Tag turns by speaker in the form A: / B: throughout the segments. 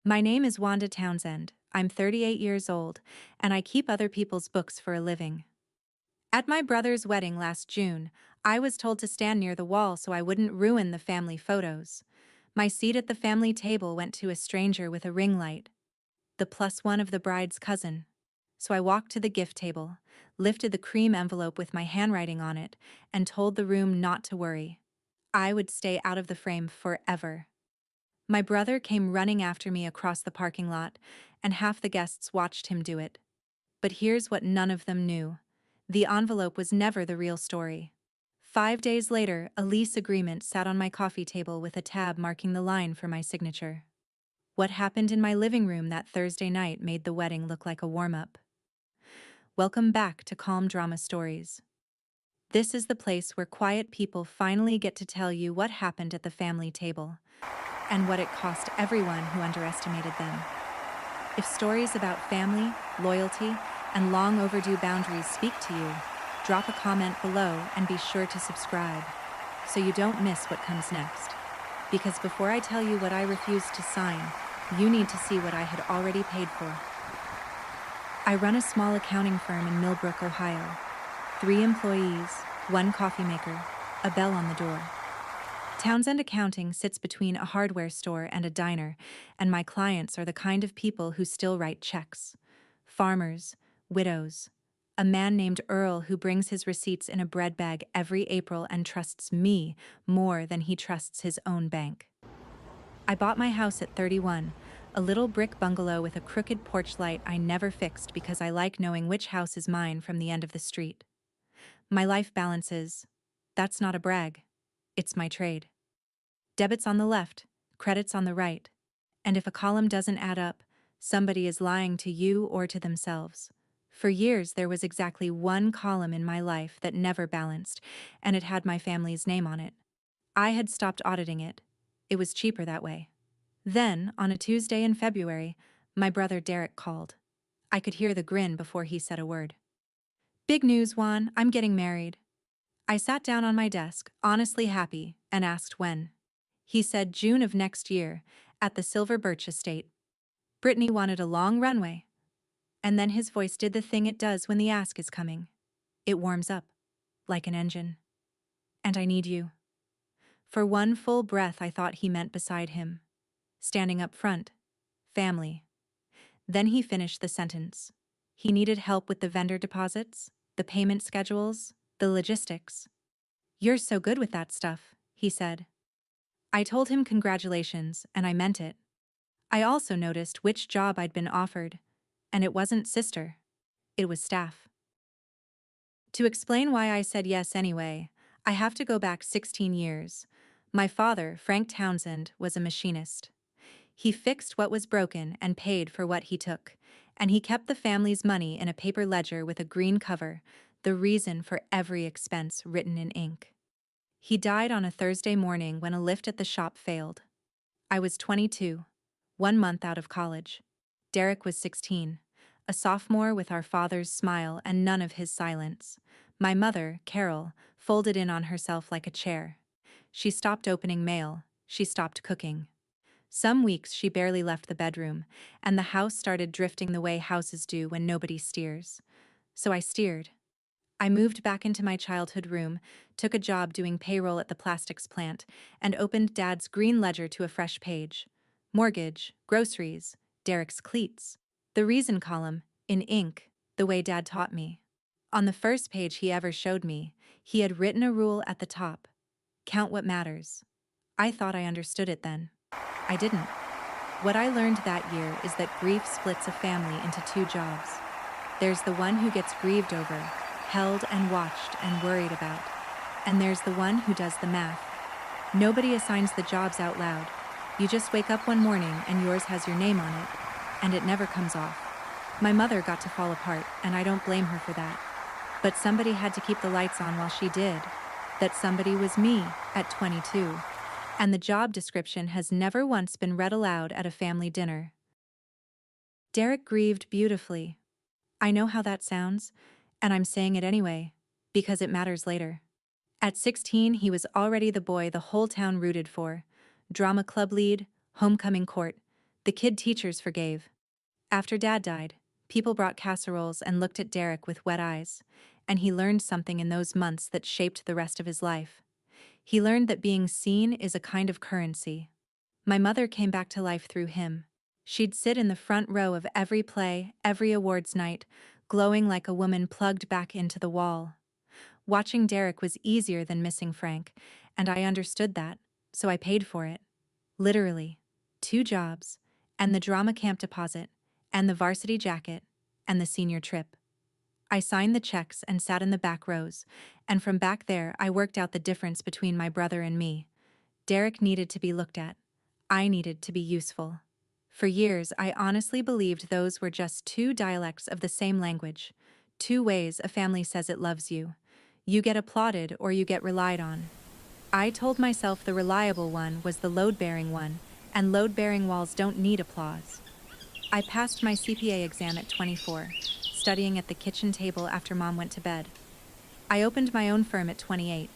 A: My name is Wanda Townsend. I'm 38 years old, and I keep other people's books for a living. At my brother's wedding last June, I was told to stand near the wall so I wouldn't ruin the family photos. My seat at the family table went to a stranger with a ring light, the plus one of the bride's cousin. So I walked to the gift table, lifted the cream envelope with my handwriting on it, and told the room not to worry. I would stay out of the frame forever. My brother came running after me across the parking lot, and half the guests watched him do it. But here's what none of them knew. The envelope was never the real story. 5 days later, a lease agreement sat on my coffee table with a tab marking the line for my signature. What happened in my living room that Thursday night made the wedding look like a warm-up. Welcome back to Calm Drama Stories. This is the place where quiet people finally get to tell you what happened at the family table, and what it cost everyone who underestimated them. If stories about family, loyalty, and long overdue boundaries speak to you, drop a comment below and be sure to subscribe, so you don't miss what comes next. Because before I tell you what I refused to sign, you need to see what I had already paid for. I run a small accounting firm in Millbrook, Ohio. 3 employees, 1 coffee maker, a bell on the door. Townsend Accounting sits between a hardware store and a diner, and my clients are the kind of people who still write checks. Farmers, widows, a man named Earl who brings his receipts in a bread bag every April and trusts me more than he trusts his own bank. I bought my house at 31, a little brick bungalow with a crooked porch light I never fixed because I like knowing which house is mine from the end of the street. My life balances. That's not a brag. It's my trade. Debits on the left, credits on the right. And if a column doesn't add up, somebody is lying to you or to themselves. For years, there was exactly one column in my life that never balanced, and it had my family's name on it. I had stopped auditing it. It was cheaper that way. Then, on a Tuesday in February, my brother Derek called. I could hear the grin before he said a word. "Big news, Juan, I'm getting married." I sat down on my desk, honestly happy, and asked when. He said June of next year, at the Silver Birch Estate. Brittany wanted a long runway. And then his voice did the thing it does when the ask is coming. It warms up, like an engine. "And I need you." For one full breath I thought he meant beside him. Standing up front. Family. Then he finished the sentence. He needed help with the vendor deposits, the payment schedules, the logistics. "You're so good with that stuff," he said. I told him congratulations, and I meant it. I also noticed which job I'd been offered, and it wasn't sister. It was staff. To explain why I said yes anyway, I have to go back 16 years. My father, Frank Townsend, was a machinist. He fixed what was broken and paid for what he took, and he kept the family's money in a paper ledger with a green cover, the reason for every expense written in ink. He died on a Thursday morning when a lift at the shop failed. I was 22, 1 month out of college. Derek was 16, a sophomore with our father's smile and none of his silence. My mother, Carol, folded in on herself like a chair. She stopped opening mail. She stopped cooking. Some weeks she barely left the bedroom, and the house started drifting the way houses do when nobody steers. So I steered. I moved back into my childhood room, took a job doing payroll at the plastics plant, and opened Dad's green ledger to a fresh page. Mortgage, groceries, Derek's cleats. The reason column, in ink, the way Dad taught me. On the first page he ever showed me, he had written a rule at the top. Count what matters. I thought I understood it then. I didn't. What I learned that year is that grief splits a family into 2 jobs. There's the one who gets grieved over, held and watched and worried about. And there's the one who does the math. Nobody assigns the jobs out loud. You just wake up one morning and yours has your name on it, and it never comes off. My mother got to fall apart, and I don't blame her for that. But somebody had to keep the lights on while she did. That somebody was me, at 22. And the job description has never once been read aloud at a family dinner. Derek grieved beautifully. I know how that sounds, and I'm saying it anyway, because it matters later. At 16, he was already the boy the whole town rooted for. Drama club lead, homecoming court. The kid teachers forgave. After Dad died, people brought casseroles and looked at Derek with wet eyes, and he learned something in those months that shaped the rest of his life. He learned that being seen is a kind of currency. My mother came back to life through him. She'd sit in the front row of every play, every awards night, glowing like a woman plugged back into the wall. Watching Derek was easier than missing Frank, and I understood that, so I paid for it. Literally. 2 jobs, and the drama camp deposit, and the varsity jacket, and the senior trip. I signed the checks and sat in the back rows, and from back there I worked out the difference between my brother and me. Derek needed to be looked at. I needed to be useful. For years, I honestly believed those were just 2 dialects of the same language. 2 ways a family says it loves you. You get applauded or you get relied on. I told myself the reliable one was the load-bearing one, and load-bearing walls don't need applause. I passed my CPA exam at 24, studying at the kitchen table after Mom went to bed. I opened my own firm at 28.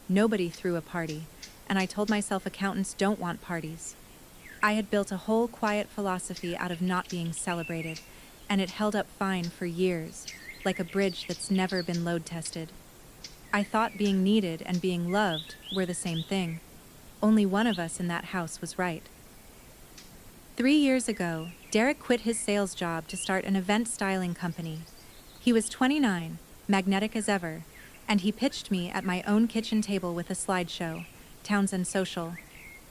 A: Nobody threw a party, and I told myself accountants don't want parties. I had built a whole quiet philosophy out of not being celebrated, and it held up fine for years, like a bridge that's never been load-tested. I thought being needed and being loved were the same thing. Only one of us in that house was right. 3 years ago, Derek quit his sales job to start an event styling company. He was 29, magnetic as ever, and he pitched me at my own kitchen table with a slideshow, Townsend Social,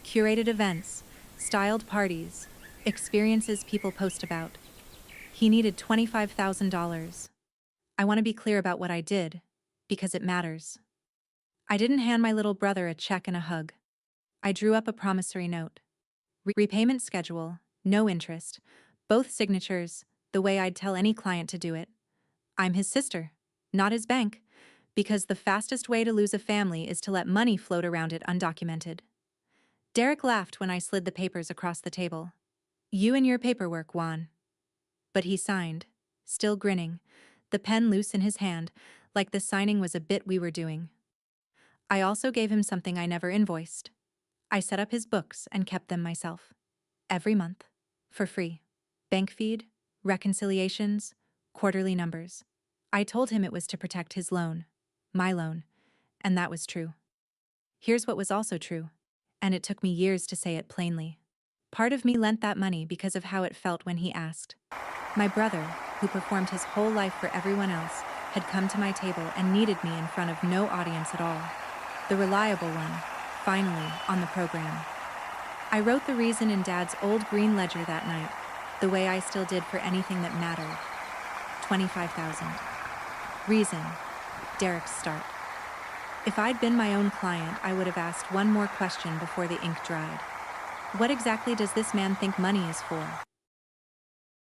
A: curated events, styled parties, experiences people post about. He needed $25,000. I want to be clear about what I did, because it matters. I didn't hand my little brother a check and a hug. I drew up a promissory note. Repayment schedule, no interest, both signatures, the way I'd tell any client to do it. I'm his sister, not his bank, because the fastest way to lose a family is to let money float around it undocumented. Derek laughed when I slid the papers across the table. You and your paperwork, Juan. But he signed, still grinning, the pen loose in his hand, like the signing was a bit we were doing. I also gave him something I never invoiced. I set up his books and kept them myself. Every month. For free. Bank feed, reconciliations, quarterly numbers. I told him it was to protect his loan. My loan. And that was true. Here's what was also true. And it took me years to say it plainly. Part of me lent that money because of how it felt when he asked. My brother, who performed his whole life for everyone else, had come to my table and needed me in front of no audience at all. The reliable one, finally, on the program. I wrote the reason in Dad's old green ledger that night, the way I still did for anything that mattered. 25,000. Reason. Derek's start. If I'd been my own client, I would have asked one more question before the ink dried. What exactly does this man think money is for?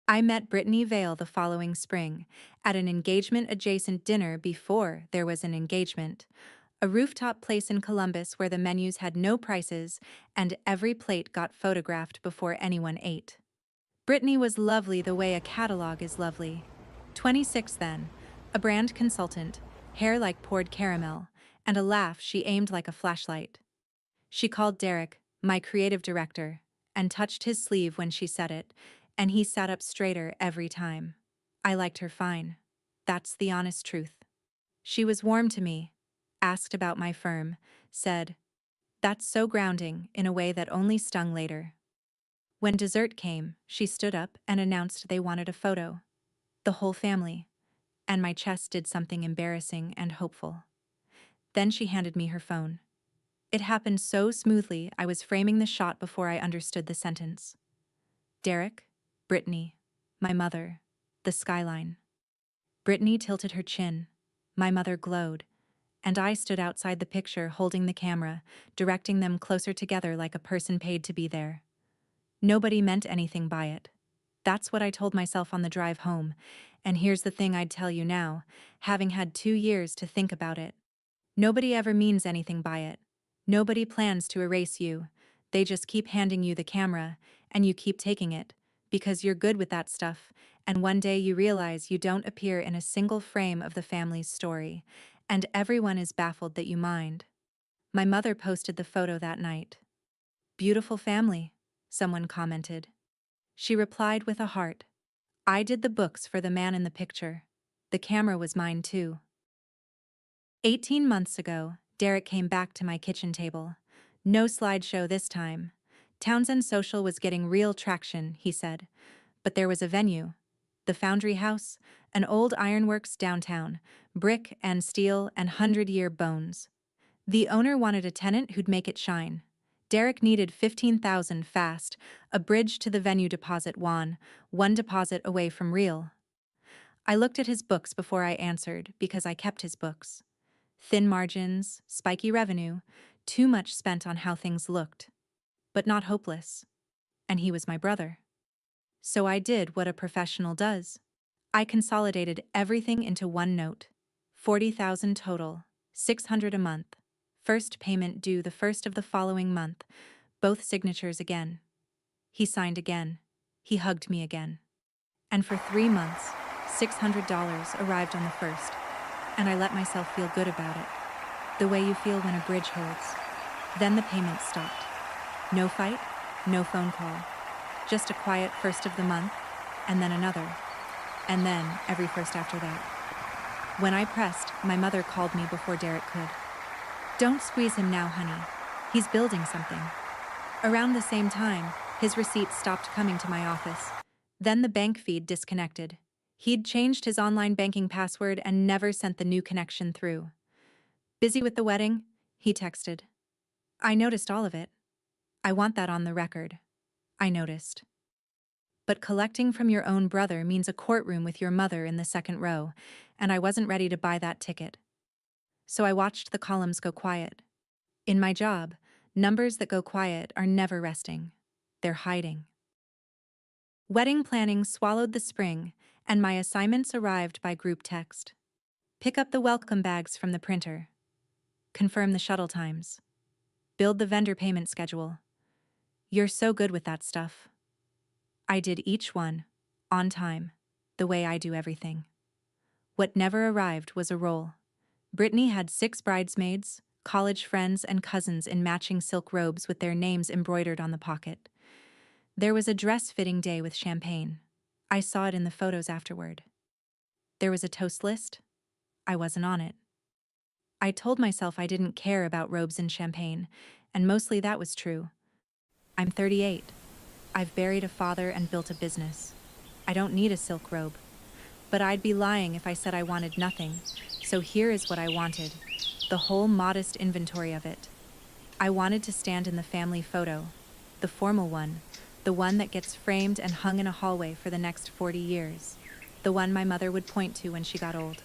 A: I met Brittany Vale the following spring, at an engagement-adjacent dinner before there was an engagement, a rooftop place in Columbus where the menus had no prices and every plate got photographed before anyone ate. Brittany was lovely the way a catalog is lovely. 26 then, a brand consultant, hair like poured caramel, and a laugh she aimed like a flashlight. She called Derek, my creative director, and touched his sleeve when she said it, and he sat up straighter every time. I liked her fine. That's the honest truth. She was warm to me, asked about my firm, said, "That's so grounding," in a way that only stung later. When dessert came, she stood up and announced they wanted a photo. The whole family. And my chest did something embarrassing and hopeful. Then she handed me her phone. It happened so smoothly I was framing the shot before I understood the sentence. Derek, Brittany, my mother, the skyline. Brittany tilted her chin. My mother glowed. And I stood outside the picture holding the camera, directing them closer together like a person paid to be there. Nobody meant anything by it. That's what I told myself on the drive home, and here's the thing I'd tell you now, having had 2 years to think about it. Nobody ever means anything by it. Nobody plans to erase you. They just keep handing you the camera, and you keep taking it, because you're good with that stuff, and one day you realize you don't appear in a single frame of the family's story, and everyone is baffled that you mind. My mother posted the photo that night. Beautiful family, someone commented. She replied with a heart. I did the books for the man in the picture. The camera was mine too. 18 months ago, Derek came back to my kitchen table. No slideshow this time. Townsend Social was getting real traction, he said. But there was a venue. The Foundry House, an old ironworks downtown, brick and steel and 100-year bones. The owner wanted a tenant who'd make it shine. Derek needed $15,000 fast, a bridge to the venue deposit one deposit away from real. I looked at his books before I answered because I kept his books. Thin margins, spiky revenue, too much spent on how things looked. But not hopeless. And he was my brother. So I did what a professional does. I consolidated everything into one note. $40,000 total, $600 a month. First payment due the first of the following month. Both signatures again. He signed again. He hugged me again. And for 3 months, $600 arrived on the first. And I let myself feel good about it. The way you feel when a bridge holds. Then the payment stopped. No fight, no phone call. Just a quiet first of the month, and then another. And then every first after that. When I pressed, my mother called me before Derek could. Don't squeeze him now, honey. He's building something. Around the same time, his receipts stopped coming to my office. Then the bank feed disconnected. He'd changed his online banking password and never sent the new connection through. Busy with the wedding? He texted. I noticed all of it. I want that on the record. I noticed. But collecting from your own brother means a courtroom with your mother in the second row, and I wasn't ready to buy that ticket. So I watched the columns go quiet. In my job, numbers that go quiet are never resting. They're hiding. Wedding planning swallowed the spring, and my assignments arrived by group text. Pick up the welcome bags from the printer. Confirm the shuttle times. Build the vendor payment schedule. You're so good with that stuff. I did each one, on time, the way I do everything. What never arrived was a roll. Brittany had 6 bridesmaids, college friends and cousins in matching silk robes with their names embroidered on the pocket. There was a dress-fitting day with champagne. I saw it in the photos afterward. There was a toast list. I wasn't on it. I told myself I didn't care about robes and champagne, and mostly that was true. I'm 38. I've buried a father and built a business. I don't need a silk robe. But I'd be lying if I said I wanted nothing, so here is what I wanted. The whole modest inventory of it. I wanted to stand in the family photo, the formal one, the one that gets framed and hung in a hallway for the next 40 years, the one my mother would point to when she got old.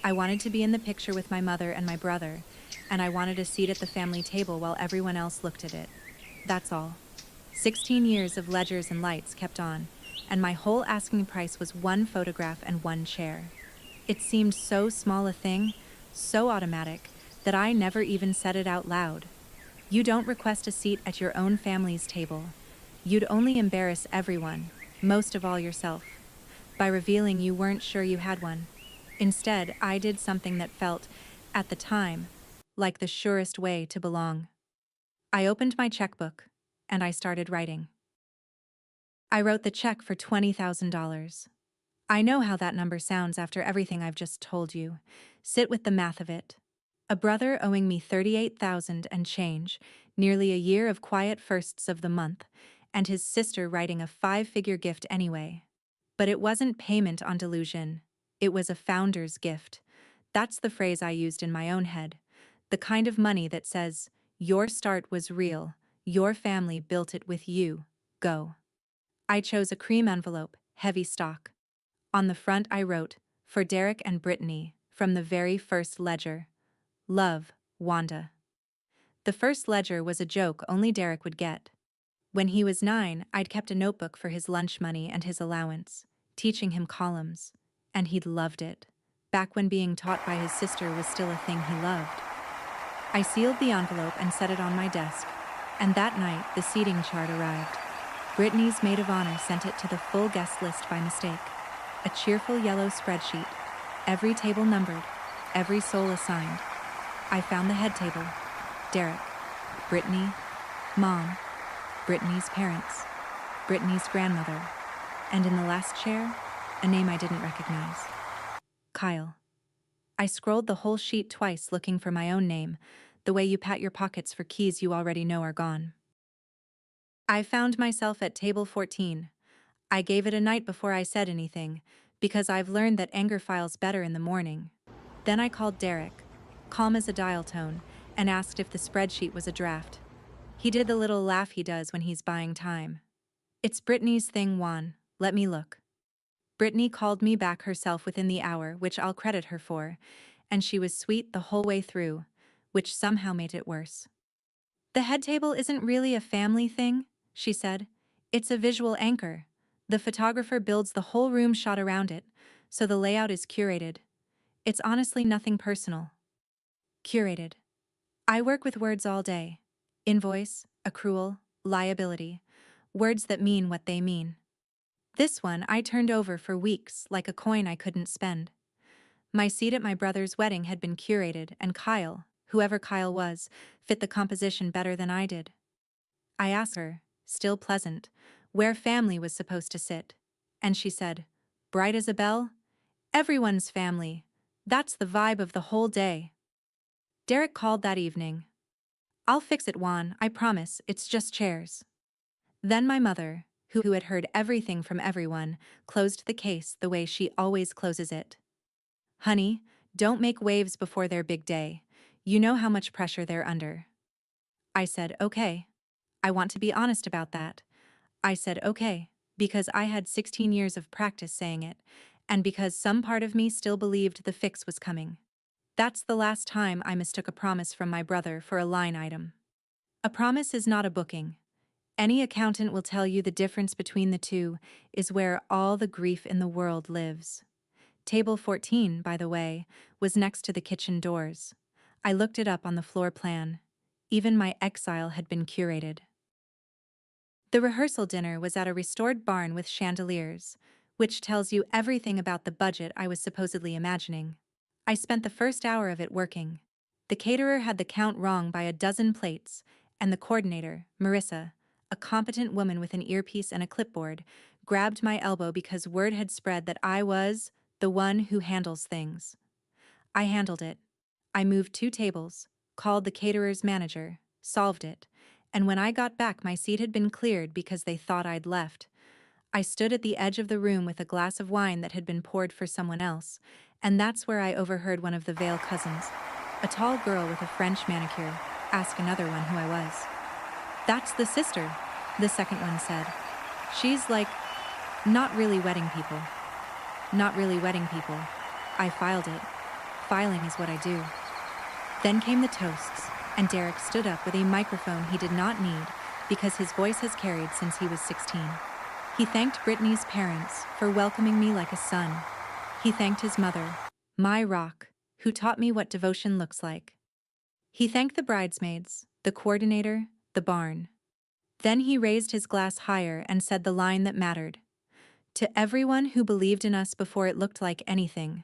A: I wanted to be in the picture with my mother and my brother, and I wanted a seat at the family table while everyone else looked at it. That's all. 16 years of ledgers and lights kept on, and my whole asking price was 1 photograph and 1 chair. It seemed so small a thing, so automatic, that I never even said it out loud. You don't request a seat at your own family's table. You'd only embarrass everyone, most of all yourself, by revealing you weren't sure you had one. Instead, I did something that felt, at the time, like the surest way to belong. I opened my checkbook, and I started writing. I wrote the check for $20,000. I know how that number sounds after everything I've just told you. Sit with the math of it. A brother owing me $38,000 and change, nearly a year of quiet firsts of the month, and his sister writing a 5-figure gift anyway. But it wasn't payment on delusion. It was a founder's gift. That's the phrase I used in my own head. The kind of money that says, your start was real, your family built it with you, go. I chose a cream envelope, heavy stock. On the front I wrote, for Derek and Brittany, from the very first ledger. Love, Wanda. The first ledger was a joke only Derek would get. When he was 9, I'd kept a notebook for his lunch money and his allowance, teaching him columns. And he'd loved it, back when being taught by his sister was still a thing he loved. I sealed the envelope and set it on my desk, and that night the seating chart arrived. Brittany's maid of honor sent it to the full guest list by mistake. A cheerful yellow spreadsheet, every table numbered, every soul assigned. I found the head table. Derek, Brittany, Mom, Brittany's parents. Brittany's grandmother. And in the last chair, a name I didn't recognize. Kyle. I scrolled the whole sheet twice looking for my own name, the way you pat your pockets for keys you already know are gone. I found myself at table 14. I gave it a night before I said anything, because I've learned that anger files better in the morning. Then I called Derek, calm as a dial tone, and asked if the spreadsheet was a draft. He did the little laugh he does when he's buying time. It's Brittany's thing, Juan. Let me look. Brittany called me back herself within the hour, which I'll credit her for, and she was sweet the whole way through, which somehow made it worse. The head table isn't really a family thing, she said. It's a visual anchor. The photographer builds the whole room shot around it, so the layout is curated. It's honestly nothing personal. Curated. I work with words all day. Invoice, accrual, liability. Words that mean what they mean. This one I turned over for weeks like a coin I couldn't spend. My seat at my brother's wedding had been curated, and Kyle, whoever Kyle was, fit the composition better than I did. I asked her, still pleasant, where family was supposed to sit. And she said, bright as a bell? Everyone's family. That's the vibe of the whole day. Derek called that evening. I'll fix it, Juan, I promise, it's just chairs. Then my mother, who had heard everything from everyone, closed the case the way she always closes it. Honey, don't make waves before their big day. You know how much pressure they're under. I said, okay. I want to be honest about that. I said, okay, because I had 16 years of practice saying it, and because some part of me still believed the fix was coming. That's the last time I mistook a promise from my brother for a line item. A promise is not a booking. Any accountant will tell you the difference between the two is where all the grief in the world lives. Table 14, by the way, was next to the kitchen doors. I looked it up on the floor plan. Even my exile had been curated. The rehearsal dinner was at a restored barn with chandeliers, which tells you everything about the budget I was supposedly imagining. I spent the first hour of it working. The caterer had the count wrong by a dozen plates, and the coordinator, Marissa, a competent woman with an earpiece and a clipboard, grabbed my elbow because word had spread that I was the one who handles things. I handled it. I moved 2 tables, called the caterer's manager, solved it, and when I got back my seat had been cleared because they thought I'd left. I stood at the edge of the room with a glass of wine that had been poured for someone else, and that's where I overheard one of the Vale cousins, a tall girl with a French manicure, ask another one who I was. That's the sister, the second one said. She's like, not really wedding people. Not really wedding people. I filed it. Filing is what I do. Then came the toasts, and Derek stood up with a microphone he did not need because his voice has carried since he was 16. He thanked Brittany's parents for welcoming me like a son. He thanked his mother, my rock, who taught me what devotion looks like. He thanked the bridesmaids, the coordinator, the barn. Then he raised his glass higher and said the line that mattered. To everyone who believed in us before it looked like anything,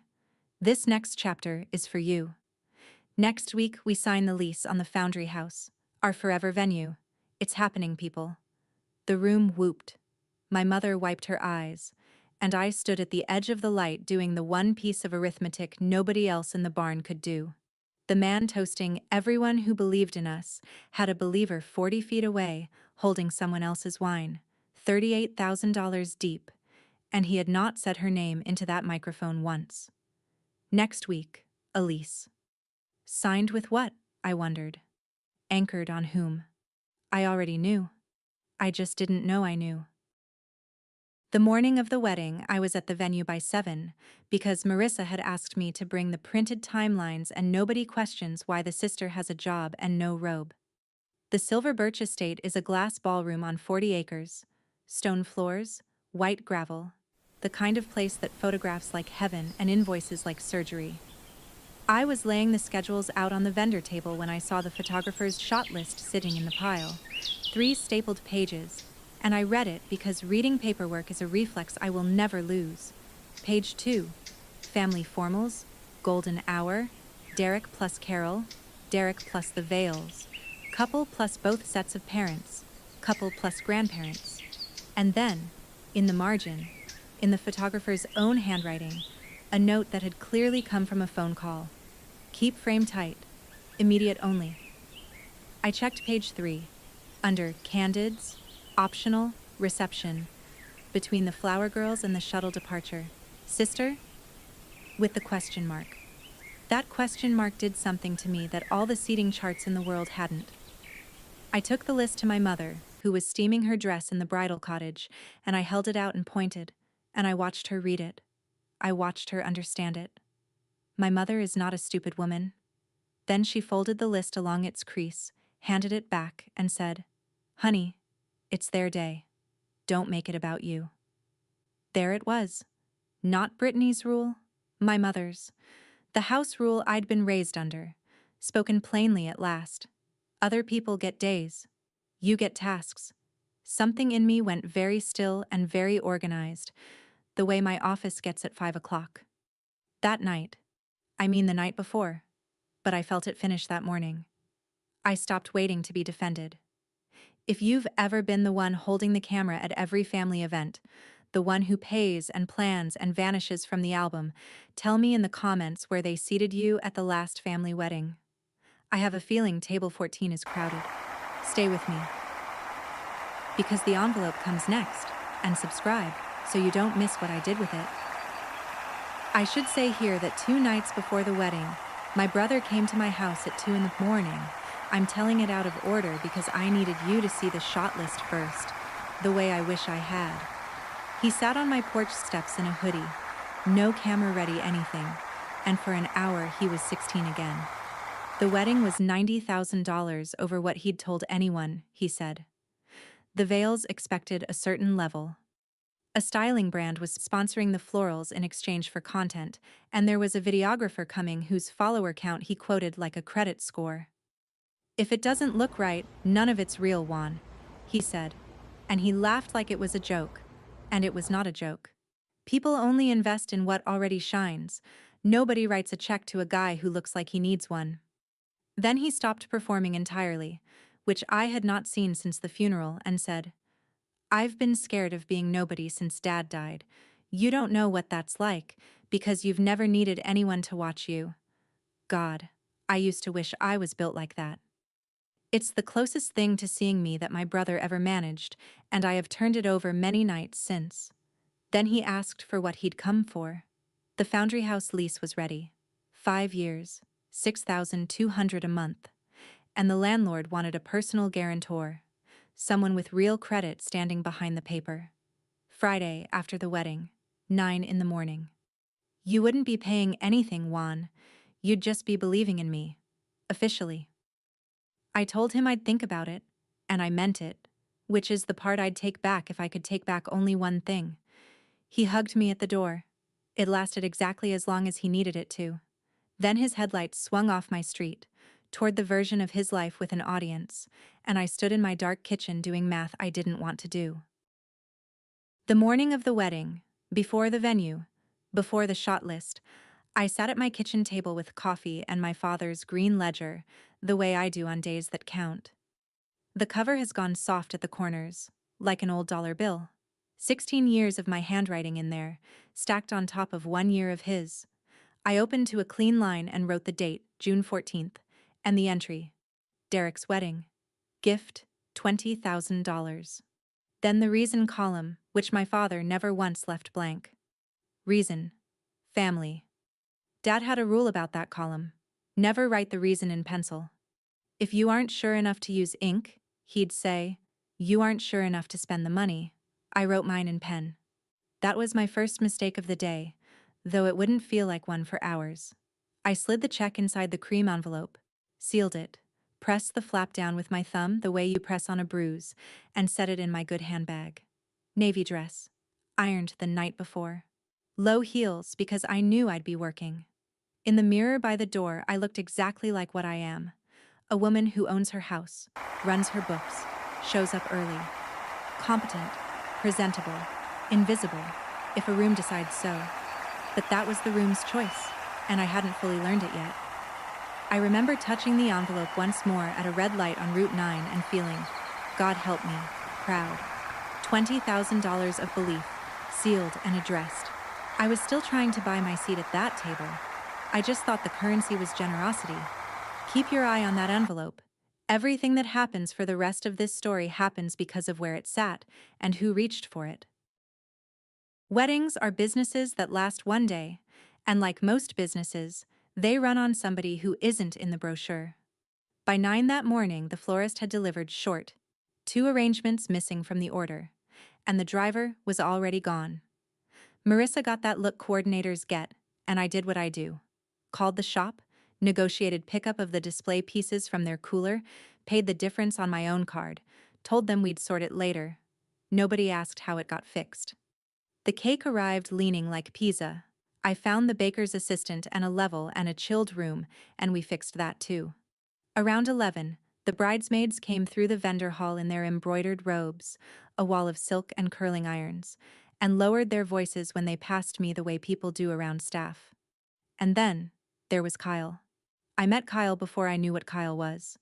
A: this next chapter is for you. Next week we sign the lease on the Foundry House, our forever venue. It's happening, people. The room whooped. My mother wiped her eyes, and I stood at the edge of the light doing the one piece of arithmetic nobody else in the barn could do. The man toasting everyone who believed in us had a believer 40 feet away, holding someone else's wine, $38,000 deep, and he had not said her name into that microphone once. Next week, a lease. Signed with what? I wondered. Anchored on whom? I already knew. I just didn't know I knew. The morning of the wedding, I was at the venue by 7 because Marissa had asked me to bring the printed timelines and nobody questions why the sister has a job and no robe. The Silver Birch Estate is a glass ballroom on 40 acres, stone floors, white gravel, the kind of place that photographs like heaven and invoices like surgery. I was laying the schedules out on the vendor table when I saw the photographer's shot list sitting in the pile, 3 stapled pages, and I read it because reading paperwork is a reflex I will never lose. Page 2, family formals, golden hour, Derek plus Carol, Derek plus the Vales, couple plus both sets of parents, couple plus grandparents. And then, in the margin, in the photographer's own handwriting, a note that had clearly come from a phone call. Keep frame tight. Immediate only. I checked page 3. Under Candids, Optional, Reception, between the flower girls and the shuttle departure. Sister? With the question mark. That question mark did something to me that all the seating charts in the world hadn't. I took the list to my mother, who was steaming her dress in the bridal cottage, and I held it out and pointed, and I watched her read it. I watched her understand it. My mother is not a stupid woman. Then she folded the list along its crease, handed it back, and said, "Honey, it's their day. Don't make it about you." There it was. Not Brittany's rule, my mother's. The house rule I'd been raised under, spoken plainly at last. Other people get days. You get tasks. Something in me went very still and very organized, the way my office gets at 5 o'clock. That night, I mean the night before, but I felt it finish that morning. I stopped waiting to be defended. If you've ever been the one holding the camera at every family event, the one who pays and plans and vanishes from the album, tell me in the comments where they seated you at the last family wedding. I have a feeling table 14 is crowded. Stay with me. Because the envelope comes next, and subscribe so you don't miss what I did with it. I should say here that 2 nights before the wedding, my brother came to my house at 2 in the morning. I'm telling it out of order because I needed you to see the shot list first, the way I wish I had. He sat on my porch steps in a hoodie, no camera-ready anything, and for an hour he was 16 again. The wedding was $90,000 over what he'd told anyone, he said. The veils expected a certain level. A styling brand was sponsoring the florals in exchange for content, and there was a videographer coming whose follower count he quoted like a credit score. "If it doesn't look right, none of it's real, Juan," he said. And he laughed like it was a joke. And it was not a joke. People only invest in what already shines. Nobody writes a check to a guy who looks like he needs one. Then he stopped performing entirely, which I had not seen since the funeral, and said, "I've been scared of being nobody since Dad died. You don't know what that's like, because you've never needed anyone to watch you. God, I used to wish I was built like that." It's the closest thing to seeing me that my brother ever managed, and I have turned it over many nights since. Then he asked for what he'd come for. The Foundry House lease was ready. 5 years, $6,200 a month. And the landlord wanted a personal guarantor, someone with real credit standing behind the paper. Friday, after the wedding, 9 in the morning. "You wouldn't be paying anything, Juan. You'd just be believing in me. Officially." I told him I'd think about it, and I meant it, which is the part I'd take back if I could take back only one thing. He hugged me at the door. It lasted exactly as long as he needed it to. Then his headlights swung off my street, toward the version of his life with an audience, and I stood in my dark kitchen doing math I didn't want to do. The morning of the wedding, before the venue, before the shot list, I sat at my kitchen table with coffee and my father's green ledger, the way I do on days that count. The cover has gone soft at the corners, like an old dollar bill. 16 years of my handwriting in there, stacked on top of 1 year of his. I opened to a clean line and wrote the date, June 14th, and the entry, Derek's wedding. Gift, $20,000. Then the reason column, which my father never once left blank. Reason. Family. Dad had a rule about that column. Never write the reason in pencil. If you aren't sure enough to use ink, he'd say, you aren't sure enough to spend the money. I wrote mine in pen. That was my first mistake of the day, though it wouldn't feel like one for hours. I slid the check inside the cream envelope, sealed it, pressed the flap down with my thumb the way you press on a bruise, and set it in my good handbag. Navy dress. Ironed the night before. Low heels because I knew I'd be working. In the mirror by the door, I looked exactly like what I am. A woman who owns her house, runs her books, shows up early. Competent, presentable, invisible, if a room decides so. But that was the room's choice, and I hadn't fully learned it yet. I remember touching the envelope once more at a red light on Route 9 and feeling, God help me, proud. $20,000 of belief, sealed and addressed. I was still trying to buy my seat at that table. I just thought the currency was generosity. Keep your eye on that envelope. Everything that happens for the rest of this story happens because of where it sat and who reached for it. Weddings are businesses that last one day, and like most businesses, they run on somebody who isn't in the brochure. By 9 that morning, the florist had delivered short, 2 arrangements missing from the order, and the driver was already gone. Marissa got that look coordinators get, and I did what I do. Called the shop, negotiated pickup of the display pieces from their cooler, paid the difference on my own card, told them we'd sort it later. Nobody asked how it got fixed. The cake arrived leaning like pizza. I found the baker's assistant and a level and a chilled room, and we fixed that too. Around 11, the bridesmaids came through the vendor hall in their embroidered robes, a wall of silk and curling irons, and lowered their voices when they passed me the way people do around staff. And then, there was Kyle. I met Kyle before I knew what Kyle was.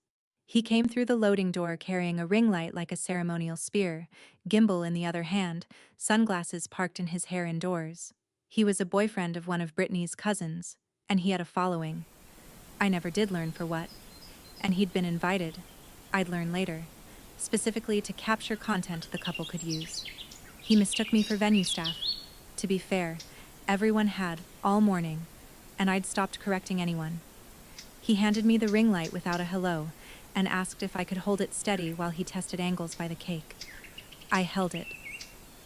A: He came through the loading door carrying a ring light like a ceremonial spear, gimbal in the other hand, sunglasses parked in his hair indoors. He was a boyfriend of one of Brittany's cousins, and he had a following. I never did learn for what. And he'd been invited. I'd learn later. Specifically to capture content the couple could use. He mistook me for venue staff. To be fair, everyone had, all morning, and I'd stopped correcting anyone. He handed me the ring light without a hello, and asked if I could hold it steady while he tested angles by the cake. I held it.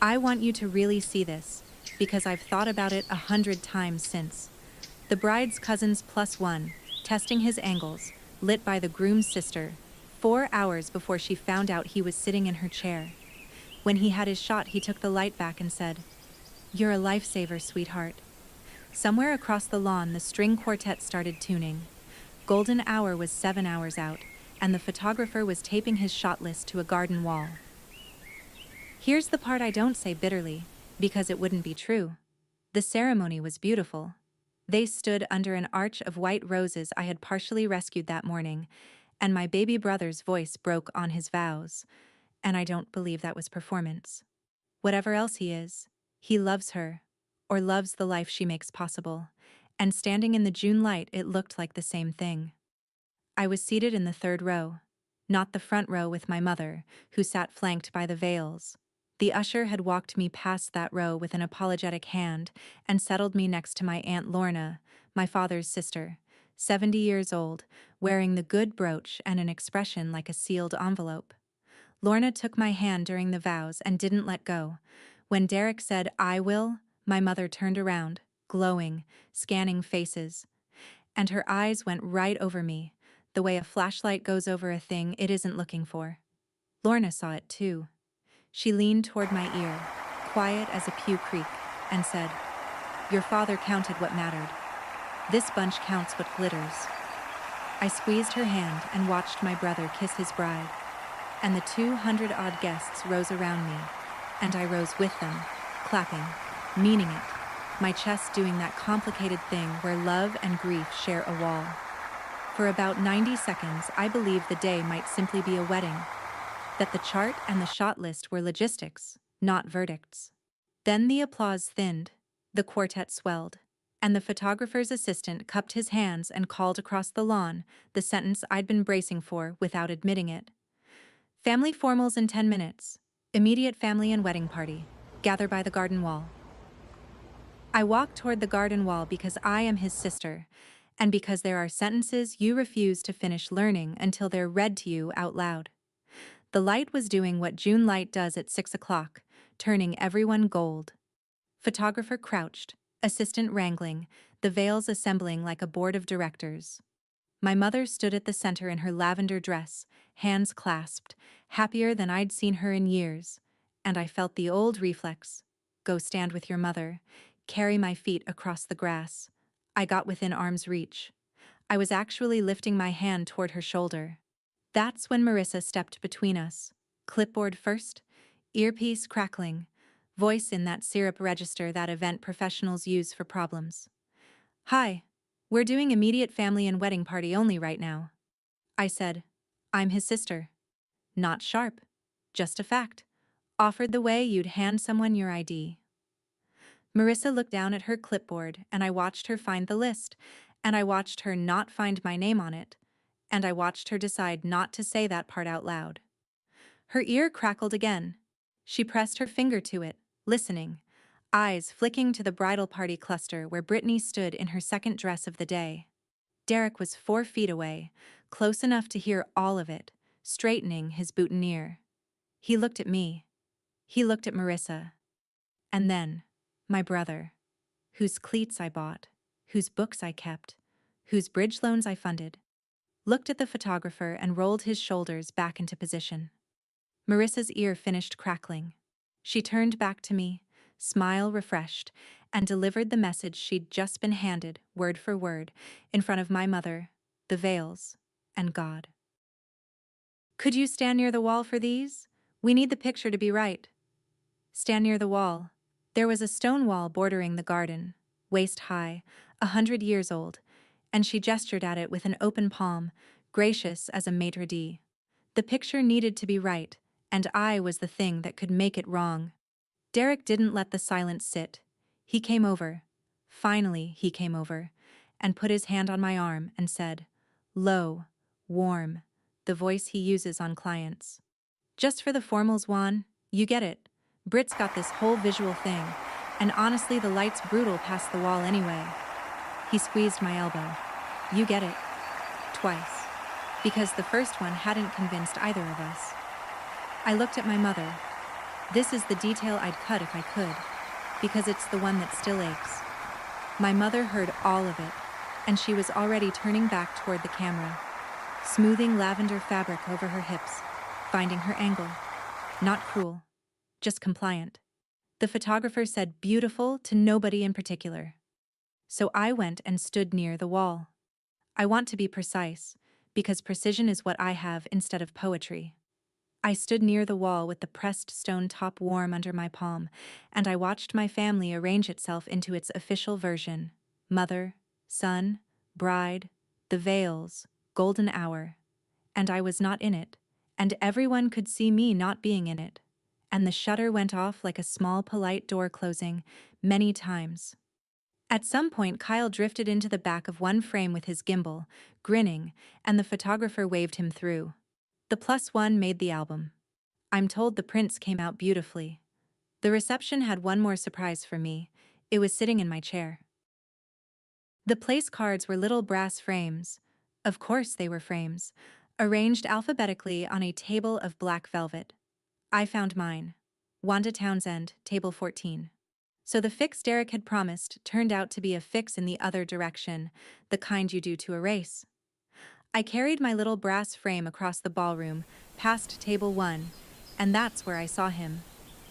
A: I want you to really see this, because I've thought about it 100 times since. The bride's cousins +1, testing his angles, lit by the groom's sister, 4 hours before she found out he was sitting in her chair. When he had his shot, he took the light back and said, "You're a lifesaver, sweetheart." Somewhere across the lawn, the string quartet started tuning. Golden hour was 7 hours out, and the photographer was taping his shot list to a garden wall. Here's the part I don't say bitterly, because it wouldn't be true. The ceremony was beautiful. They stood under an arch of white roses I had partially rescued that morning, and my baby brother's voice broke on his vows, and I don't believe that was performance. Whatever else he is, he loves her, or loves the life she makes possible, and standing in the June light it looked like the same thing. I was seated in the 3rd row, not the front row with my mother, who sat flanked by the veils. The usher had walked me past that row with an apologetic hand and settled me next to my Aunt Lorna, my father's sister, 70 years old, wearing the good brooch and an expression like a sealed envelope. Lorna took my hand during the vows and didn't let go. When Derek said, "I will," my mother turned around, glowing, scanning faces. And her eyes went right over me, the way a flashlight goes over a thing it isn't looking for. Lorna saw it too. She leaned toward my ear, quiet as a pew creak, and said, "Your father counted what mattered. This bunch counts what glitters." I squeezed her hand and watched my brother kiss his bride, and the 200-odd guests rose around me, and I rose with them, clapping, meaning it, my chest doing that complicated thing where love and grief share a wall. For about 90 seconds, I believed the day might simply be a wedding, that the chart and the shot list were logistics, not verdicts. Then the applause thinned, the quartet swelled, and the photographer's assistant cupped his hands and called across the lawn the sentence I'd been bracing for without admitting it. "Family formals in 10 minutes. Immediate family and wedding party. Gather by the garden wall." I walked toward the garden wall because I am his sister, and because there are sentences you refuse to finish learning until they're read to you out loud. The light was doing what June light does at 6 o'clock, turning everyone gold. Photographer crouched, assistant wrangling, the veils assembling like a board of directors. My mother stood at the center in her lavender dress, hands clasped, happier than I'd seen her in years, and I felt the old reflex, "Go stand with your mother," carry my feet across the grass. I got within arm's reach. I was actually lifting my hand toward her shoulder. That's when Marissa stepped between us, clipboard first, earpiece crackling, voice in that syrup register that event professionals use for problems. "Hi, we're doing immediate family and wedding party only right now." I said, "I'm his sister." Not sharp, just a fact. Offered the way you'd hand someone your ID. Marissa looked down at her clipboard, and I watched her find the list, and I watched her not find my name on it, and I watched her decide not to say that part out loud. Her ear crackled again. She pressed her finger to it, listening, eyes flicking to the bridal party cluster where Brittany stood in her second dress of the day. Derek was 4 feet away, close enough to hear all of it, straightening his boutonniere. He looked at me. He looked at Marissa. And then, my brother, whose cleats I bought, whose books I kept, whose bridge loans I funded, looked at the photographer and rolled his shoulders back into position. Marissa's ear finished crackling. She turned back to me, smile refreshed, and delivered the message she'd just been handed, word for word, in front of my mother, the veils, and God. Could you stand near the wall for these? We need the picture to be right. Stand near the wall. There was a stone wall bordering the garden, waist high, 100 years old, and she gestured at it with an open palm, gracious as a maitre d'. The picture needed to be right, and I was the thing that could make it wrong. Derek didn't let the silence sit. He came over. Finally, he came over, and put his hand on my arm and said, low, warm, the voice he uses on clients. Just for the formals, Juan, you get it. Brit's got this whole visual thing, and honestly the light's brutal past the wall anyway. He squeezed my elbow. You get it. Twice. Because the first one hadn't convinced either of us. I looked at my mother. This is the detail I'd cut if I could, because it's the one that still aches. My mother heard all of it, and she was already turning back toward the camera, smoothing lavender fabric over her hips, finding her angle. Not cruel, just compliant. The photographer said beautiful to nobody in particular. So I went and stood near the wall. I want to be precise, because precision is what I have instead of poetry. I stood near the wall with the pressed stone top warm under my palm, and I watched my family arrange itself into its official version: mother, son, bride, the veils, golden hour. And I was not in it, and everyone could see me not being in it. And the shutter went off like a small polite door closing, many times. At some point Kyle drifted into the back of one frame with his gimbal, grinning, and the photographer waved him through. The +1 made the album. I'm told the prints came out beautifully. The reception had one more surprise for me. It was sitting in my chair. The place cards were little brass frames. Of course they were frames, arranged alphabetically on a table of black velvet. I found mine. Wanda Townsend, table 14. So the fix Derek had promised turned out to be a fix in the other direction, the kind you do to a race. I carried my little brass frame across the ballroom, past table 1, and that's where I saw him.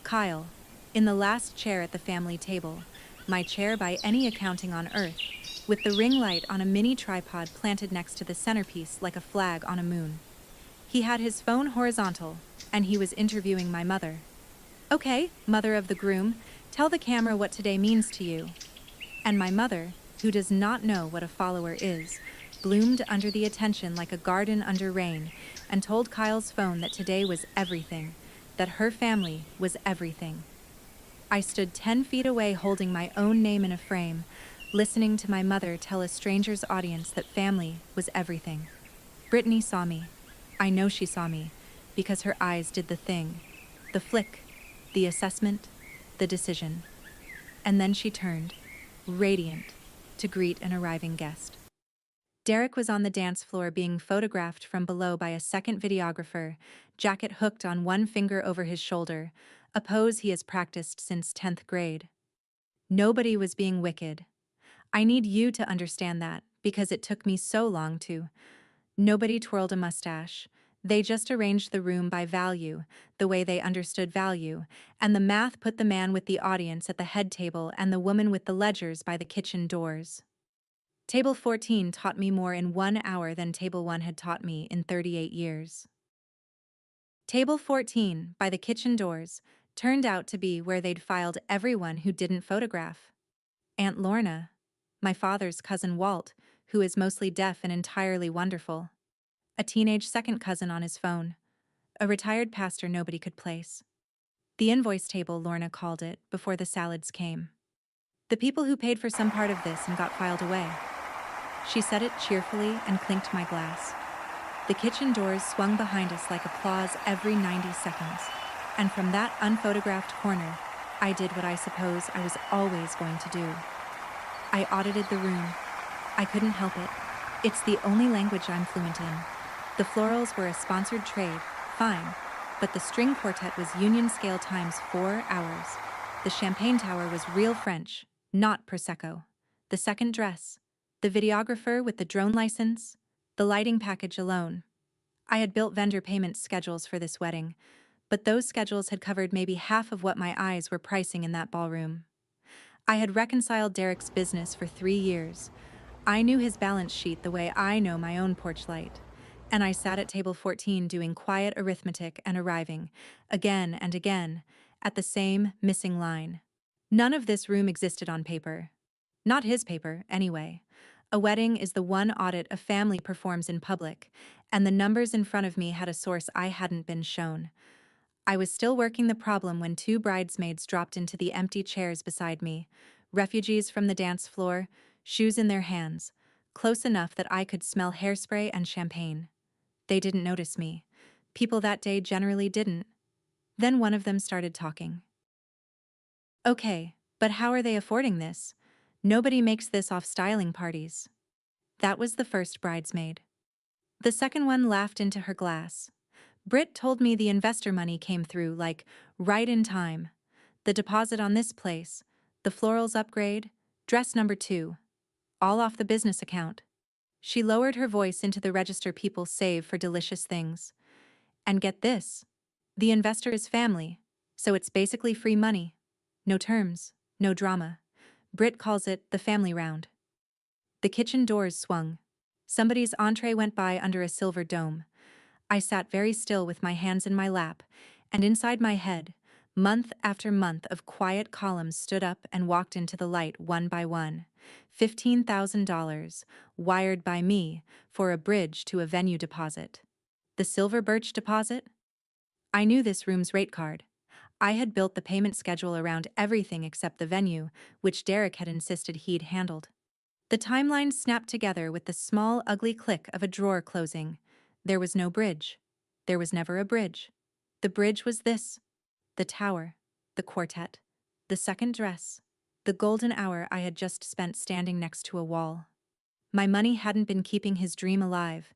A: Kyle, in the last chair at the family table, my chair by any accounting on earth, with the ring light on a mini tripod planted next to the centerpiece like a flag on a moon. He had his phone horizontal, and he was interviewing my mother. Okay, mother of the groom, tell the camera what today means to you. And my mother, who does not know what a follower is, bloomed under the attention like a garden under rain, and told Kyle's phone that today was everything, that her family was everything. I stood 10 feet away holding my own name in a frame, listening to my mother tell a stranger's audience that family was everything. Brittany saw me. I know she saw me, because her eyes did the thing, the flick, the assessment, the decision. And then she turned, radiant, to greet an arriving guest. Derek was on the dance floor being photographed from below by a second videographer, jacket hooked on one finger over his shoulder, a pose he has practiced since 10th grade. Nobody was being wicked. I need you to understand that, because it took me so long to. Nobody twirled a mustache. They just arranged the room by value, the way they understood value, and the math put the man with the audience at the head table and the woman with the ledgers by the kitchen doors. Table 14 taught me more in 1 hour than Table 1 had taught me in 38 years. Table 14, by the kitchen doors, turned out to be where they'd filed everyone who didn't photograph. Aunt Lorna, my father's cousin Walt, who is mostly deaf and entirely wonderful. A teenage second cousin on his phone. A retired pastor nobody could place. The invoice table, Lorna called it, before the salads came. The people who paid for some part of this and got filed away. She said it cheerfully and clinked my glass. The kitchen doors swung behind us like applause every 90 seconds. And from that unphotographed corner, I did what I suppose I was always going to do. I audited the room. I couldn't help it. It's the only language I'm fluent in. The florals were a sponsored trade, fine, but the string quartet was union scale times 4 hours. The champagne tower was real French, not Prosecco. The second dress, the videographer with the drone license, the lighting package alone. I had built vendor payment schedules for this wedding, but those schedules had covered maybe half of what my eyes were pricing in that ballroom. I had reconciled Derek's business for 3 years. I knew his balance sheet the way I know my own porch light. And I sat at table 14 doing quiet arithmetic and arriving, again and again, at the same missing line. None of this room existed on paper. Not his paper, anyway. A wedding is the one audit a family performs in public, and the numbers in front of me had a source I hadn't been shown. I was still working the problem when 2 bridesmaids dropped into the empty chairs beside me, refugees from the dance floor, shoes in their hands, close enough that I could smell hairspray and champagne. They didn't notice me. People that day generally didn't. Then one of them started talking. Okay, but how are they affording this? Nobody makes this off styling parties. That was the first bridesmaid. The second one laughed into her glass. Britt told me the investor money came through, like, right in time. The deposit on this place, the florals upgrade, dress number 2. All off the business account. She lowered her voice into the register people save for delicious things. And get this. The investor is family, so it's basically free money. No terms, no drama. Britt calls it the family round. The kitchen doors swung. Somebody's entree went by under a silver dome. I sat very still with my hands in my lap, and inside my head, month after month of quiet columns stood up and walked into the light one by one. $15,000, wired by me, for a bridge to a venue deposit. The silver birch deposit? I knew this room's rate card. I had built the payment schedule around everything except the venue, which Derek had insisted he'd handled. The timeline snapped together with the small, ugly click of a drawer closing. There was no bridge. There was never a bridge. The bridge was this: the tower, the quartet, the second dress, the golden hour I had just spent standing next to a wall. My money hadn't been keeping his dream alive.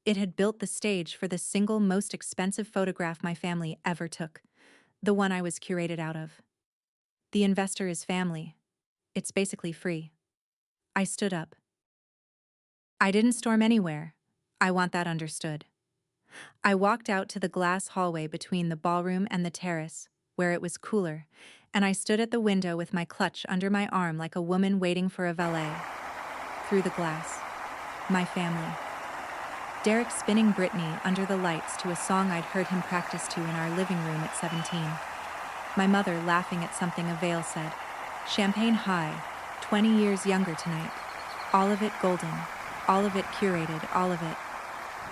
A: It had built the stage for the single most expensive photograph my family ever took, the one I was curated out of. The investor is family. It's basically free. I stood up. I didn't storm anywhere. I want that understood. I walked out to the glass hallway between the ballroom and the terrace, where it was cooler, and I stood at the window with my clutch under my arm like a woman waiting for a valet. Through the glass. My family. Derek spinning Britney under the lights to a song I'd heard him practice to in our living room at 17. My mother laughing at something a veil said. Champagne high, 20 years younger tonight. All of it golden, all of it curated, all of it.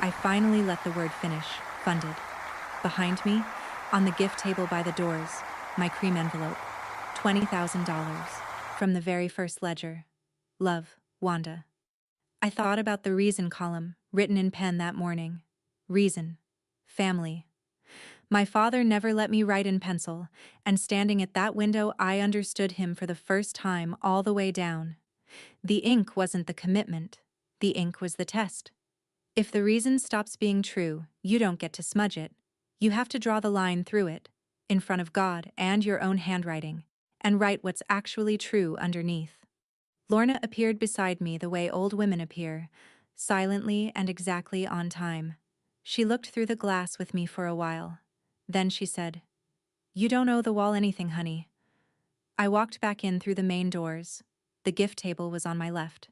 A: I finally let the word finish, funded. Behind me, on the gift table by the doors, my cream envelope. $20,000. From the very first ledger. Love, Wanda. I thought about the reason column, written in pen that morning. Reason. Family. My father never let me write in pencil, and standing at that window I understood him for the first time all the way down. The ink wasn't the commitment. The ink was the test. If the reason stops being true, you don't get to smudge it. You have to draw the line through it, in front of God and your own handwriting, and write what's actually true underneath. Lorna appeared beside me the way old women appear, silently and exactly on time. She looked through the glass with me for a while. Then she said, "You don't owe the wall anything, honey." I walked back in through the main doors. The gift table was on my left.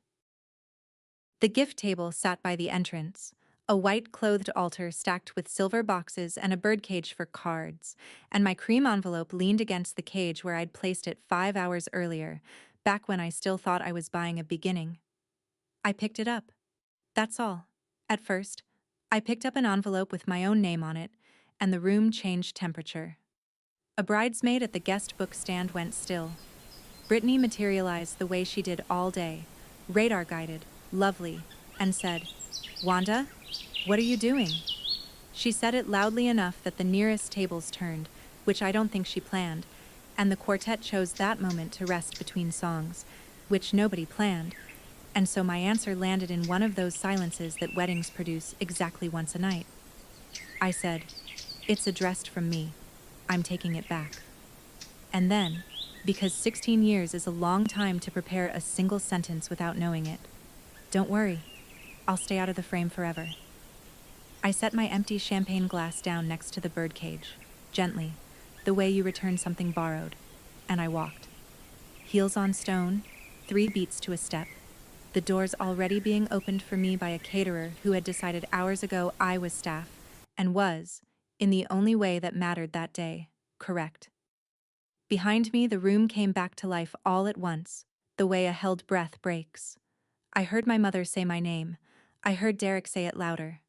A: The gift table sat by the entrance, a white-clothed altar stacked with silver boxes and a birdcage for cards, and my cream envelope leaned against the cage where I'd placed it 5 hours earlier, back when I still thought I was buying a beginning. I picked it up. That's all. At first, I picked up an envelope with my own name on it, and the room changed temperature. A bridesmaid at the guest book stand went still. Brittany materialized the way she did all day, radar-guided, lovely, and said, "Wanda, what are you doing?" She said it loudly enough that the nearest tables turned, which I don't think she planned, and the quartet chose that moment to rest between songs, which nobody planned, and so my answer landed in one of those silences that weddings produce exactly once a night. I said, "It's addressed from me. I'm taking it back." And then, because 16 years is a long time to prepare a single sentence without knowing it, "Don't worry, I'll stay out of the frame forever." I set my empty champagne glass down next to the birdcage, gently, the way you return something borrowed, and I walked. Heels on stone, 3 beats to a step, the doors already being opened for me by a caterer who had decided hours ago I was staff, and was, in the only way that mattered that day, correct. Behind me, the room came back to life all at once, the way a held breath breaks. I heard my mother say my name. I heard Derek say it louder.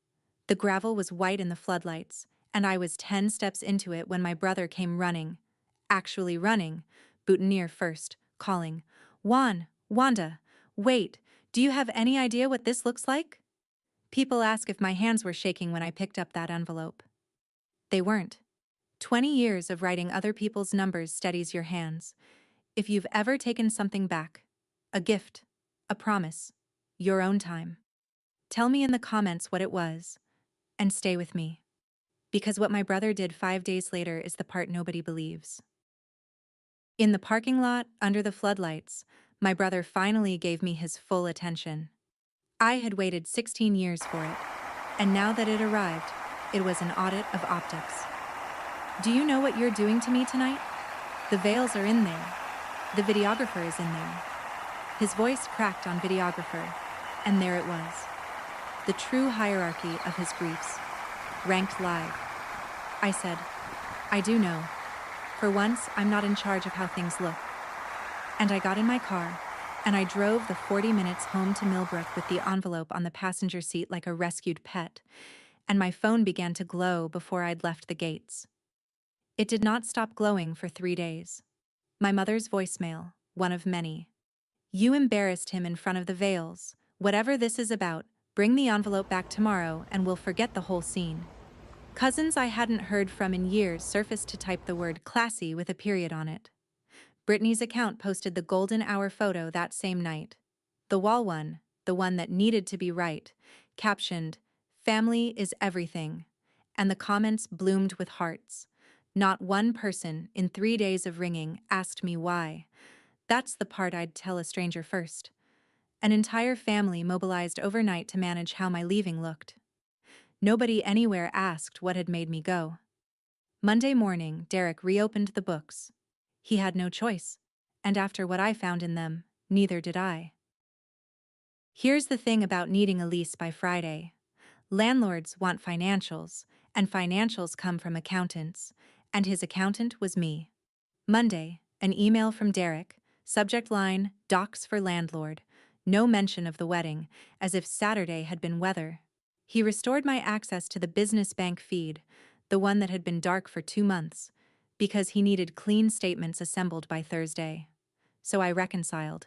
A: The gravel was white in the floodlights, and I was 10 steps into it when my brother came running. Actually running, boutonniere first, calling, Wanda, wait, do you have any idea what this looks like?" People ask if my hands were shaking when I picked up that envelope. They weren't. 20 years of writing other people's numbers steadies your hands. If you've ever taken something back, a gift, a promise, your own time, tell me in the comments what it was, and stay with me. Because what my brother did 5 days later is the part nobody believes. In the parking lot, under the floodlights, my brother finally gave me his full attention. I had waited 16 years for it, and now that it arrived, it was an audit of optics. "Do you know what you're doing to me tonight? The veils are in there. The videographer is in there." His voice cracked on videographer, and there it was. The true hierarchy of his griefs, ranked live. I said, "I do know. For once, I'm not in charge of how things look." And I got in my car, and I drove the 40 minutes home to Millbrook with the envelope on the passenger seat like a rescued pet, and my phone began to glow before I'd left the gates. It did not stop glowing for 3 days. My mother's voicemail, one of many. "You embarrassed him in front of the veils. Whatever this is about, bring the envelope back tomorrow and we'll forget the whole scene." Cousins I hadn't heard from in years surfaced to type the word classy with a period on it. Brittany's account posted the golden hour photo that same night. The wall one, the one that needed to be right, captioned, "Family is everything," and the comments bloomed with hearts. Not one person, in 3 days of ringing, asked me why. That's the part I'd tell a stranger first. An entire family mobilized overnight to manage how my leaving looked. Nobody anywhere asked what had made me go. Monday morning, Derek reopened the books. He had no choice, and after what I found in them, neither did I. Here's the thing about needing a lease by Friday. Landlords want financials, and financials come from accountants, and his accountant was me. Monday, an email from Derek, subject line, "Docs for landlord," no mention of the wedding, as if Saturday had been weather. He restored my access to the business bank feed, the one that had been dark for 2 months, because he needed clean statements assembled by Thursday. So I reconciled.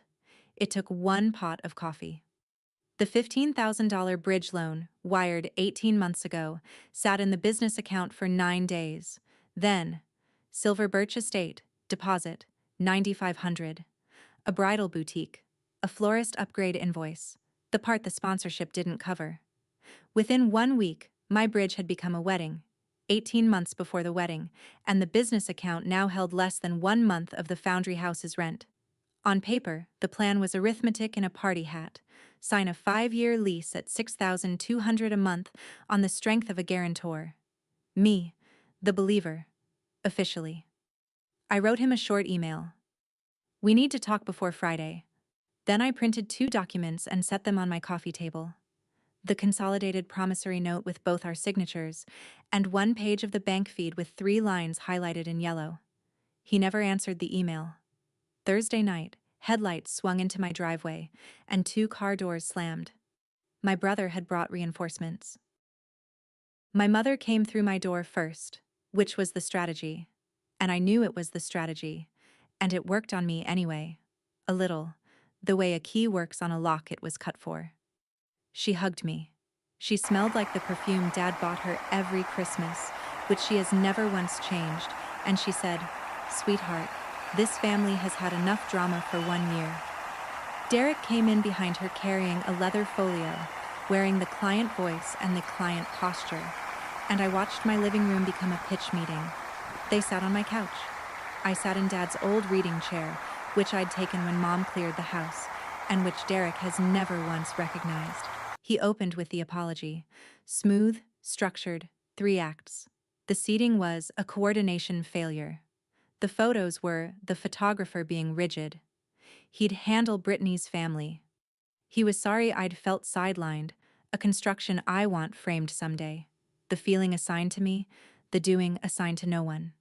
A: It took 1 pot of coffee. The $15,000 bridge loan, wired 18 months ago, sat in the business account for 9 days. Then, Silver Birch Estate, deposit, $9,500. A bridal boutique, a florist upgrade invoice, the part the sponsorship didn't cover. Within 1 week, my bridge had become a wedding, 18 months before the wedding, and the business account now held less than 1 month of the Foundry House's rent. On paper, the plan was arithmetic in a party hat. Sign a 5-year lease at $6,200 a month on the strength of a guarantor. Me, the believer, officially. I wrote him a short email. "We need to talk before Friday." Then I printed 2 documents and set them on my coffee table. The consolidated promissory note with both our signatures, and 1 page of the bank feed with 3 lines highlighted in yellow. He never answered the email. Thursday night, headlights swung into my driveway, and 2 car doors slammed. My brother had brought reinforcements. My mother came through my door first, which was the strategy. and I knew it was the strategy. And it worked on me anyway. A little. The way a key works on a lock it was cut for. She hugged me. She smelled like the perfume Dad bought her every Christmas, which she has never once changed, and she said, "Sweetheart, this family has had enough drama for 1 year." Derek came in behind her carrying a leather folio, wearing the client voice and the client posture, and I watched my living room become a pitch meeting. They sat on my couch. I sat in Dad's old reading chair, which I'd taken when Mom cleared the house, and which Derek has never once recognized. He opened with the apology. Smooth, structured, 3 acts. The seating was a coordination failure. The photos were the photographer being rigid. He'd handle Brittany's family. He was sorry I'd felt sidelined, a construction I want framed someday. The feeling assigned to me, the doing assigned to no one.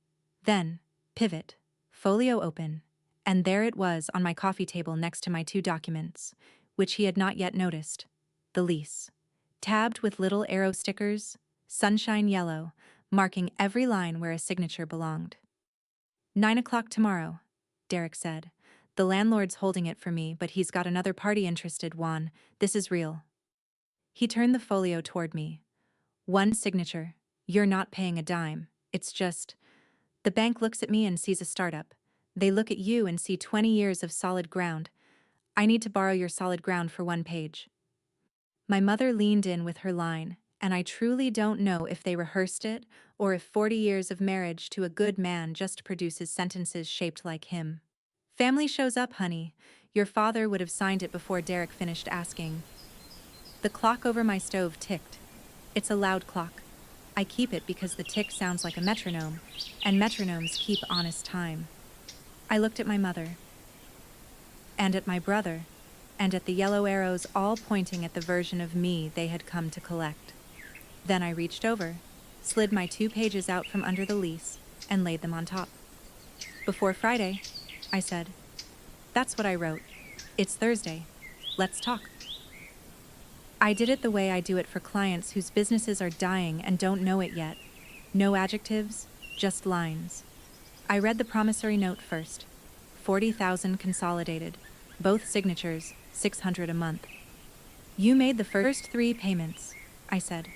A: Then, pivot, folio open, and there it was on my coffee table next to my 2 documents, which he had not yet noticed. The lease. Tabbed with little arrow stickers, sunshine yellow, marking every line where a signature belonged. 9 o'clock tomorrow, Derek said. The landlord's holding it for me, but he's got another party interested, Juan. This is real. He turned the folio toward me. One signature. You're not paying a dime. It's just... The bank looks at me and sees a startup. They look at you and see 20 years of solid ground. I need to borrow your solid ground for 1 page. My mother leaned in with her line, and I truly don't know if they rehearsed it or if 40 years of marriage to a good man just produces sentences shaped like him. Family shows up, honey. Your father would have signed it before Derek finished asking. The clock over my stove ticked. It's a loud clock. I keep it because the tick sounds like a metronome, and metronomes keep honest time. I looked at my mother, and at my brother, and at the yellow arrows all pointing at the version of me they had come to collect. Then I reached over, slid my 2 pages out from under the lease, and laid them on top. Before Friday, I said. That's what I wrote. It's Thursday. Let's talk. I did it the way I do it for clients whose businesses are dying and don't know it yet. No adjectives, just lines. I read the promissory note first. 40,000 consolidated. Both signatures, 600 a month. You made the first 3 payments, I said.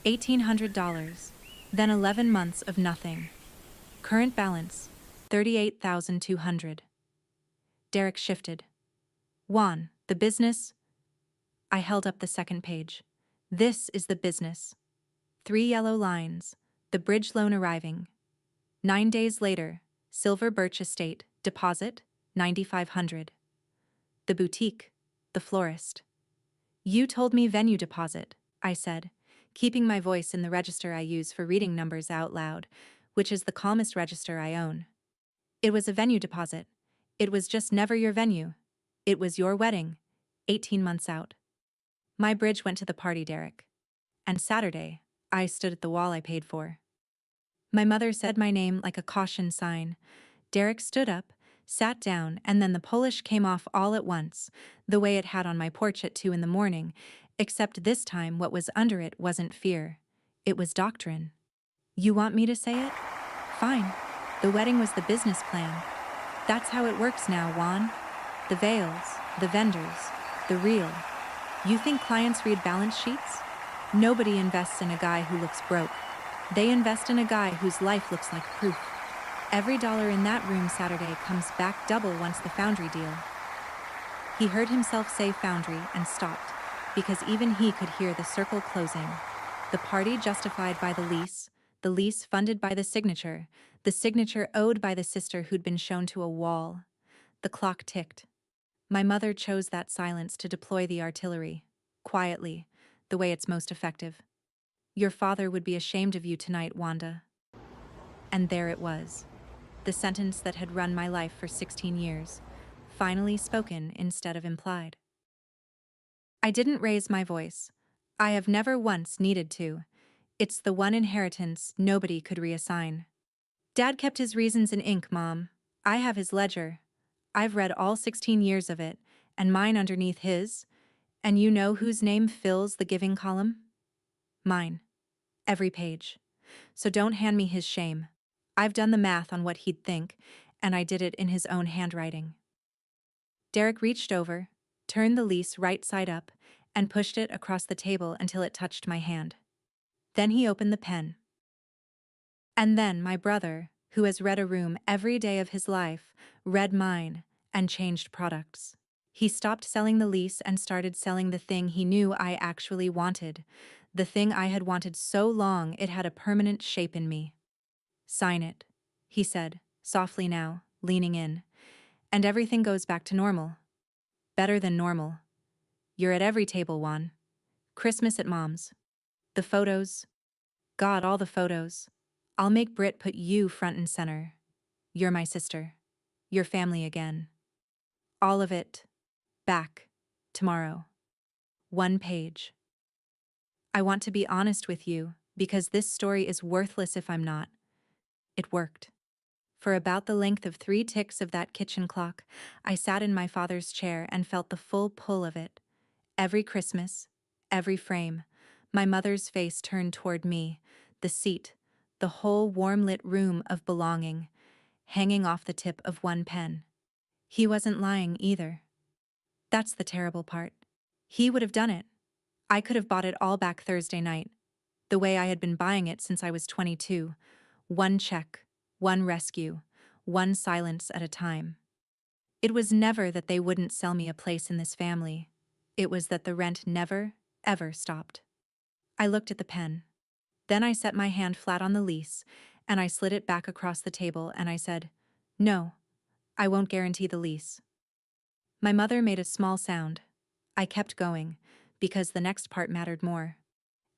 A: $1,800. Then 11 months of nothing. Current balance, 38,200. Derek shifted. Juan, the business... I held up the 2nd page. This is the business. 3 yellow lines, the bridge loan arriving. 9 days later, Silver Birch Estate, deposit, 9,500. The boutique, the florist. You told me venue deposit, I said, keeping my voice in the register I use for reading numbers out loud, which is the calmest register I own. It was a venue deposit. It was just never your venue. It was your wedding, 18 months out. My bridge went to the party, Derek. And Saturday, I stood at the wall I paid for. My mother said my name like a caution sign. Derek stood up, sat down, and then the Polish came off all at once, the way it had on my porch at 2 in the morning, except this time what was under it wasn't fear. It was doctrine. You want me to say it? Fine. The wedding was the business plan. That's how it works now, Juan. The veils, the vendors, the real. You think clients read balance sheets? Nobody invests in a guy who looks broke. They invest in a guy whose life looks like proof. Every dollar in that room Saturday comes back double once the foundry deal. He heard himself say foundry and stopped, because even he could hear the circle closing. The party justified by the lease funded by the signature owed by the sister who'd been shown to a wall. The clock ticked. My mother chose that silence to deploy the artillery, quietly, the way it's most effective. Your father would be ashamed of you tonight, Wanda. And there it was. The sentence that had run my life for 16 years, finally spoken instead of implied. I didn't raise my voice. I have never once needed to. It's the one inheritance nobody could reassign. Dad kept his reasons in ink, Mom. I have his ledger. I've read all 16 years of it, and mine underneath his. And you know whose name fills the giving column? Mine. Every page. So don't hand me his shame. I've done the math on what he'd think, and I did it in his own handwriting. Derek reached over, turned the lease right side up, and pushed it across the table until it touched my hand. Then he opened the pen. And then my brother, who has read a room every day of his life, read mine and changed products. He stopped selling the lease and started selling the thing he knew I actually wanted, the thing I had wanted so long it had a permanent shape in me. Sign it, he said, softly now, leaning in. And everything goes back to normal. Better than normal. You're at every table, Juan. Christmas at Mom's. The photos. God, all the photos. I'll make Britt put you front and center. You're my sister. Your family again. All of it. Back. Tomorrow. One page. I want to be honest with you, because this story is worthless if I'm not. It worked. For about the length of 3 ticks of that kitchen clock, I sat in my father's chair and felt the full pull of it. Every Christmas, every frame, my mother's face turned toward me, the seat, the whole warm-lit room of belonging, hanging off the tip of one pen. He wasn't lying either. That's the terrible part. He would have done it. I could have bought it all back Thursday night, the way I had been buying it since I was 22. One check, one rescue, one silence at a time. It was never that they wouldn't sell me a place in this family. It was that the rent never, ever stopped. I looked at the pen. Then I set my hand flat on the lease, and I slid it back across the table and I said, "No, I won't guarantee the lease." My mother made a small sound. I kept going, because the next part mattered more.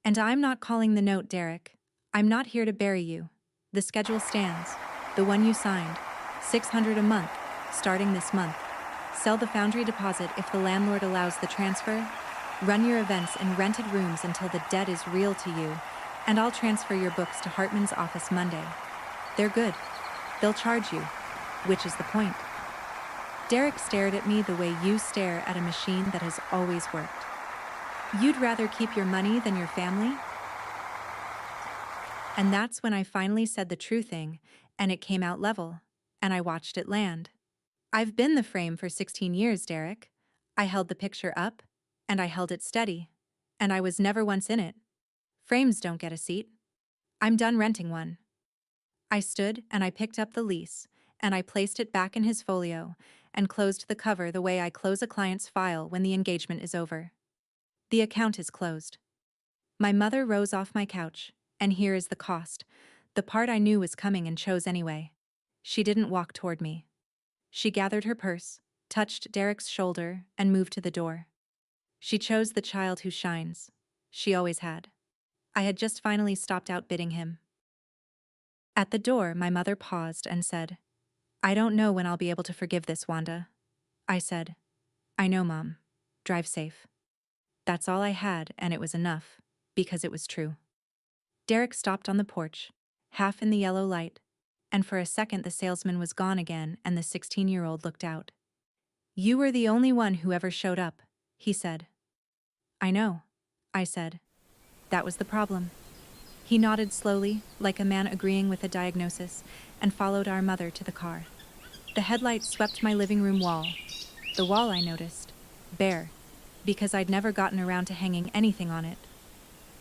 A: And I'm not calling the note, Derek. I'm not here to bury you. The schedule stands. The one you signed. $600 a month, starting this month. Sell the foundry deposit if the landlord allows the transfer. Run your events in rented rooms until the debt is real to you, and I'll transfer your books to Hartman's office Monday. They're good. They'll charge you, which is the point. Derek stared at me the way you stare at a machine that has always worked. You'd rather keep your money than your family? And that's when I finally said the true thing, and it came out level, and I watched it land. I've been the frame for 16 years, Derek. I held the picture up, and I held it steady, and I was never once in it. Frames don't get a seat. I'm done renting one. I stood and I picked up the lease, and I placed it back in his folio, and closed the cover the way I close a client's file when the engagement is over. The account is closed. My mother rose off my couch, and here is the cost, the part I knew was coming and chose anyway. She didn't walk toward me. She gathered her purse, touched Derek's shoulder, and moved to the door. She chose the child who shines. She always had. I had just finally stopped outbidding him. At the door, my mother paused and said, "I don't know when I'll be able to forgive this, Wanda." I said, "I know, Mom. Drive safe." That's all I had, and it was enough, because it was true. Derek stopped on the porch, half in the yellow light, and for a second the salesman was gone again and the 16-year-old looked out. "You were the only one who ever showed up," he said. "I know," I said. "That was the problem." He nodded slowly, like a man agreeing with a diagnosis, and followed our mother to the car. The headlights swept my living room wall. The wall, I noticed, bare, because I'd never gotten around to hanging anything on it.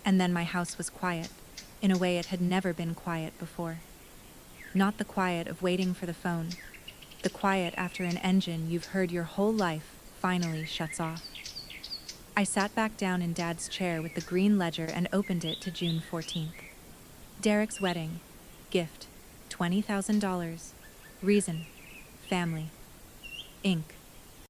A: And then my house was quiet, in a way it had never been quiet before. Not the quiet of waiting for the phone, the quiet after an engine you've heard your whole life finally shuts off. I sat back down in Dad's chair with the green ledger and opened it to June 14th. Derek's wedding. Gift. $20,000. Reason. Family. Ink.